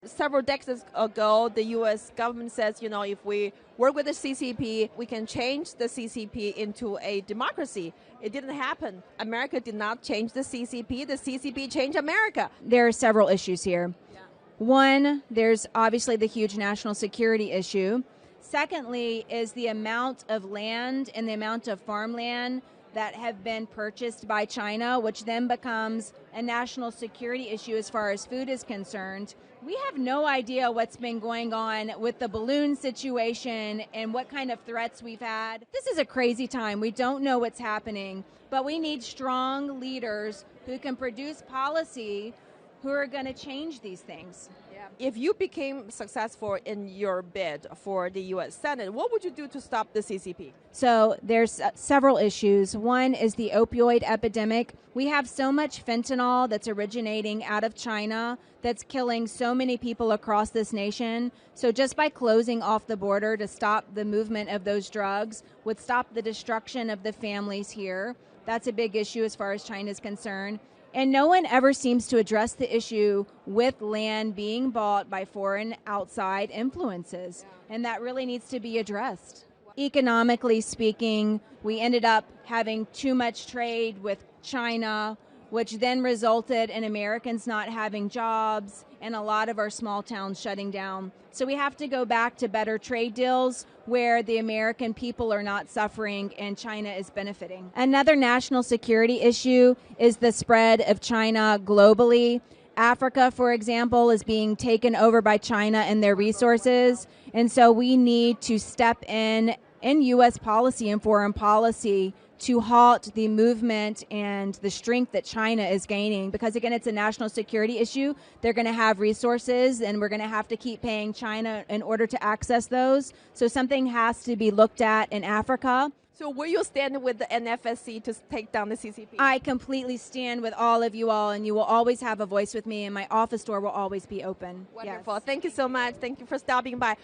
Several decades ago, the U.S. government says, if we work with the CCP, we can change the CCP into a democracy. It didn't happen. America did not change the CCP. The CCP changed America. There are several issues here. Yeah. One, there's obviously the huge national security issue. Secondly is the amount of land and the amount of farmland that have been purchased by China, which then becomes a national security issue as far as food is concerned. We have no idea what's been going on with the balloon situation and what kind of threats we've had. This is a crazy time. We don't know what's happening, but we need strong leaders who can produce policy who are going to change these things. If you became successful in your bid for the U.S. Senate, what would you do to stop the CCP? So there's several issues. One is the opioid epidemic. We have so much fentanyl that's originating out of China that's killing so many people across this nation. So just by closing off the border to stop the movement of those drugs would stop the destruction of the families here. That's a big issue as far as China is concerned. And no one ever seems to address the issue with land being bought by foreign outside influences. And that really needs to be addressed. Economically speaking, we ended up having too much trade with China, which then resulted in Americans not having jobs and a lot of our small towns shutting down. So we have to go back to better trade deals where the American people are not suffering and China is benefiting. Another national security issue is the spread of China globally. Africa, for example, is being taken over by China and their resources. And so we need to step in U.S. policy and foreign policy to halt the movement and the strength that China is gaining. Because, again, it's a national security issue. They're going to have resources, and we're going to have to keep paying China in order to access those. So something has to be looked at in Africa. So will you stand with the NFSC to take down the CCP? I completely stand with all of you all, and you will always have a voice with me, and my office door will always be open. Wonderful. Yes. Thank you so much. Thank you for stopping by.